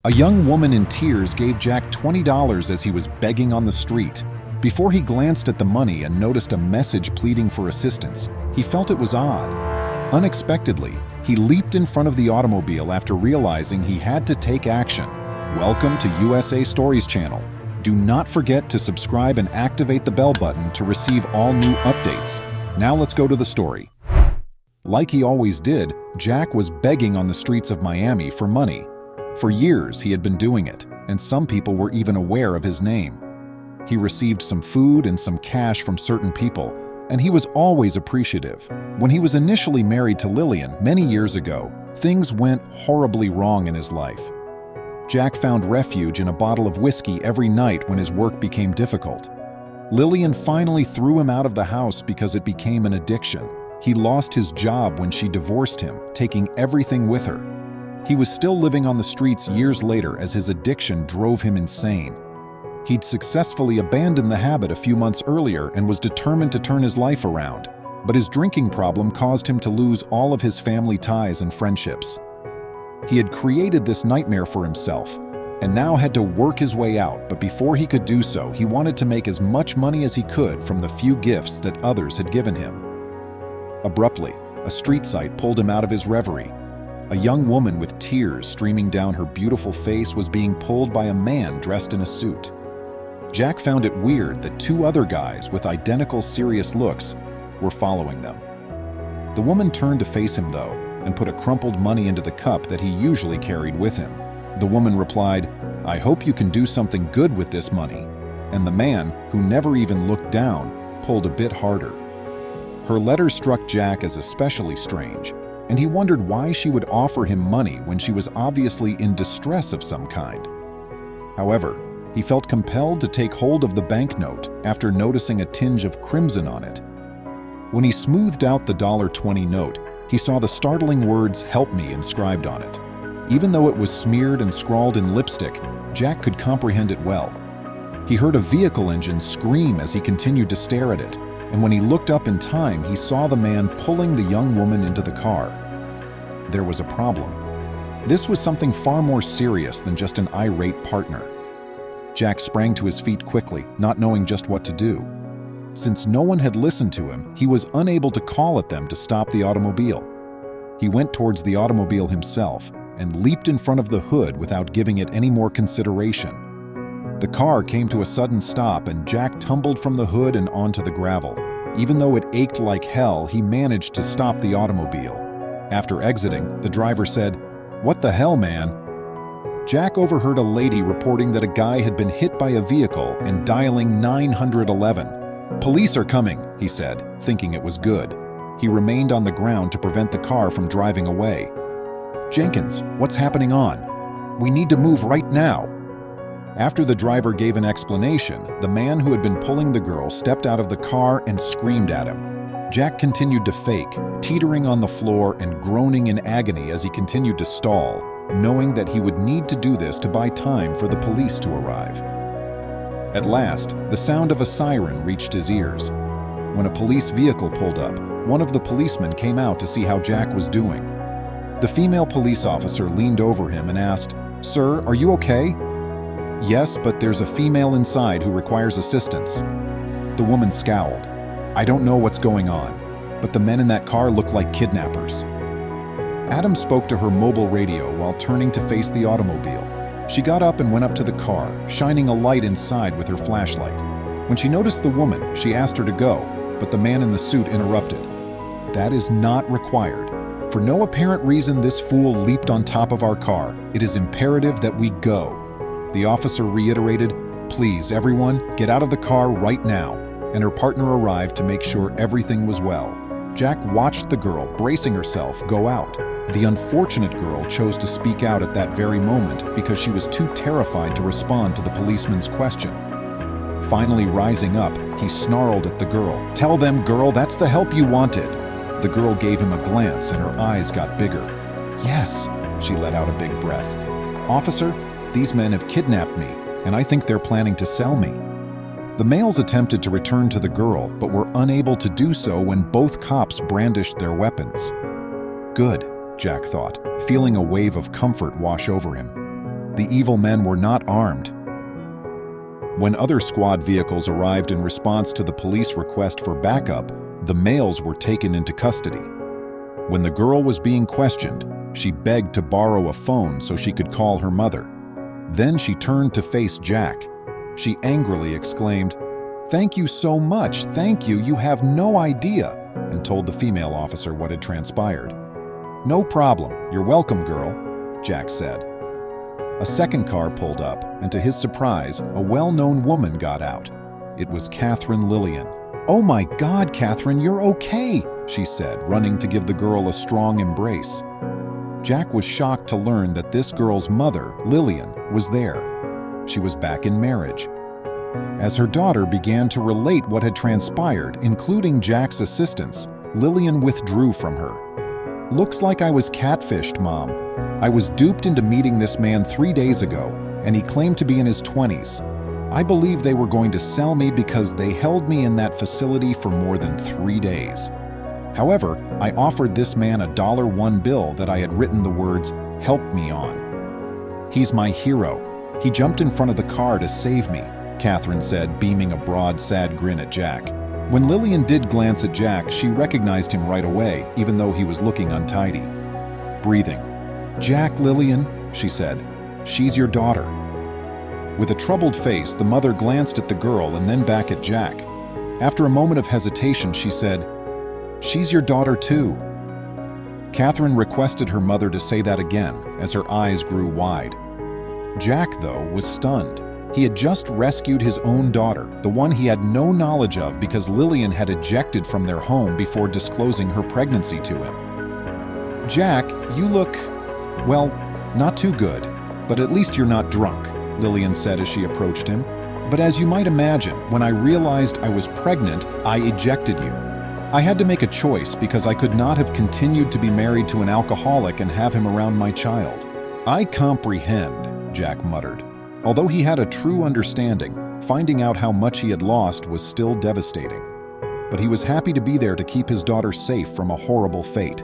A young woman in tears gave Jack $20 as he was begging on the street. Before he glanced at the money and noticed a message pleading for assistance, he felt it was odd. Unexpectedly, he leaped in front of the automobile after realizing he had to take action. Welcome to USA Stories channel. Do not forget to subscribe and activate the bell button to receive all new updates. Now let's go to the story. Like he always did, Jack was begging on the streets of Miami for money. For years, he had been doing it, and some people were even aware of his name. He received some food and some cash from certain people, and he was always appreciative. When he was initially married to Lillian many years ago, things went horribly wrong in his life. Jack found refuge in a bottle of whiskey every night when his work became difficult. Lillian finally threw him out of the house because it became an addiction. He lost his job when she divorced him, taking everything with her. He was still living on the streets years later as his addiction drove him insane. He'd successfully abandoned the habit a few months earlier and was determined to turn his life around, but his drinking problem caused him to lose all of his family ties and friendships. He had created this nightmare for himself and now had to work his way out, but before he could do so, he wanted to make as much money as he could from the few gifts that others had given him. Abruptly, a street sight pulled him out of his reverie. A young woman with tears streaming down her beautiful face was being pulled by a man dressed in a suit. Jack found it weird that two other guys with identical serious looks were following them. The woman turned to face him, though, and put a crumpled money into the cup that he usually carried with him. The woman replied, "I hope you can do something good with this money." And the man, who never even looked down, pulled a bit harder. Her letter struck Jack as especially strange, and he wondered why she would offer him money when she was obviously in distress of some kind. However, he felt compelled to take hold of the banknote after noticing a tinge of crimson on it. When he smoothed out the $20 note, he saw the startling words "Help me" inscribed on it. Even though it was smeared and scrawled in lipstick, Jack could comprehend it well. He heard a vehicle engine scream as he continued to stare at it, and when he looked up in time, he saw the man pulling the young woman into the car. There was a problem. This was something far more serious than just an irate partner. Jack sprang to his feet quickly, not knowing just what to do. Since no one had listened to him, he was unable to call at them to stop the automobile. He went towards the automobile himself and leaped in front of the hood without giving it any more consideration. The car came to a sudden stop and Jack tumbled from the hood and onto the gravel. Even though it ached like hell, he managed to stop the automobile. After exiting, the driver said, "What the hell, man?" Jack overheard a lady reporting that a guy had been hit by a vehicle and dialing 911. "Police are coming," he said, thinking it was good. He remained on the ground to prevent the car from driving away. "Jenkins, what's happening on? We need to move right now." After the driver gave an explanation, the man who had been pulling the girl stepped out of the car and screamed at him. Jack continued to fake, teetering on the floor and groaning in agony as he continued to stall, knowing that he would need to do this to buy time for the police to arrive. At last, the sound of a siren reached his ears. When a police vehicle pulled up, one of the policemen came out to see how Jack was doing. The female police officer leaned over him and asked, "Sir, are you okay?" "Yes, but there's a female inside who requires assistance." The woman scowled. "I don't know what's going on, but the men in that car look like kidnappers." Adam spoke to her mobile radio while turning to face the automobile. She got up and went up to the car, shining a light inside with her flashlight. When she noticed the woman, she asked her to go, but the man in the suit interrupted. "That is not required. For no apparent reason, this fool leaped on top of our car. It is imperative that we go." The officer reiterated, "Please, everyone, get out of the car right now," and her partner arrived to make sure everything was well. Jack watched the girl, bracing herself, go out. The unfortunate girl chose to speak out at that very moment because she was too terrified to respond to the policeman's question. Finally rising up, he snarled at the girl, "Tell them, girl, that's the help you wanted." The girl gave him a glance and her eyes got bigger. "Yes," she let out a big breath. "Officer, these men have kidnapped me, and I think they're planning to sell me." The males attempted to return to the girl, but were unable to do so when both cops brandished their weapons. Good, Jack thought, feeling a wave of comfort wash over him. The evil men were not armed. When other squad vehicles arrived in response to the police request for backup, the males were taken into custody. When the girl was being questioned, she begged to borrow a phone so she could call her mother. Then she turned to face Jack. She angrily exclaimed, "Thank you so much, thank you, you have no idea," and told the female officer what had transpired. "No problem, you're welcome, girl," Jack said. A second car pulled up, and to his surprise, a well-known woman got out. It was Catherine Lillian. "Oh my God, Catherine, you're okay," she said, running to give the girl a strong embrace. Jack was shocked to learn that this girl's mother, Lillian, was there. She was back in marriage. As her daughter began to relate what had transpired, including Jack's assistance, Lillian withdrew from her. "Looks like I was catfished, Mom. I was duped into meeting this man 3 days ago, and he claimed to be in his 20s. I believe they were going to sell me because they held me in that facility for more than 3 days. However, I offered this man a $1 bill that I had written the words, 'Help me' on. He's my hero. He jumped in front of the car to save me," Catherine said, beaming a broad, sad grin at Jack. When Lillian did glance at Jack, she recognized him right away, even though he was looking untidy. Breathing, "Jack, Lillian," she said, "she's your daughter." With a troubled face, the mother glanced at the girl and then back at Jack. After a moment of hesitation, she said, "She's your daughter too." Catherine requested her mother to say that again, as her eyes grew wide. Jack, though, was stunned. He had just rescued his own daughter, the one he had no knowledge of because Lillian had ejected from their home before disclosing her pregnancy to him. "Jack, you look, well, not too good, but at least you're not drunk," Lillian said as she approached him. "But as you might imagine, when I realized I was pregnant, I ejected you. I had to make a choice because I could not have continued to be married to an alcoholic and have him around my child." "I comprehend," Jack muttered. Although he had a true understanding, finding out how much he had lost was still devastating. But he was happy to be there to keep his daughter safe from a horrible fate.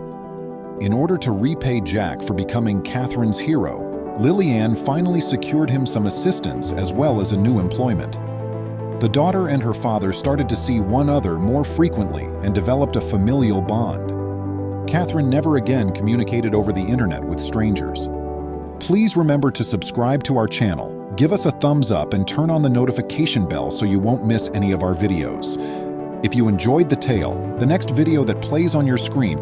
In order to repay Jack for becoming Catherine's hero, Lillian finally secured him some assistance as well as a new employment. The daughter and her father started to see one another more frequently and developed a familial bond. Catherine never again communicated over the internet with strangers. Please remember to subscribe to our channel, give us a thumbs up, and turn on the notification bell so you won't miss any of our videos. If you enjoyed the tale, the next video that plays on your screen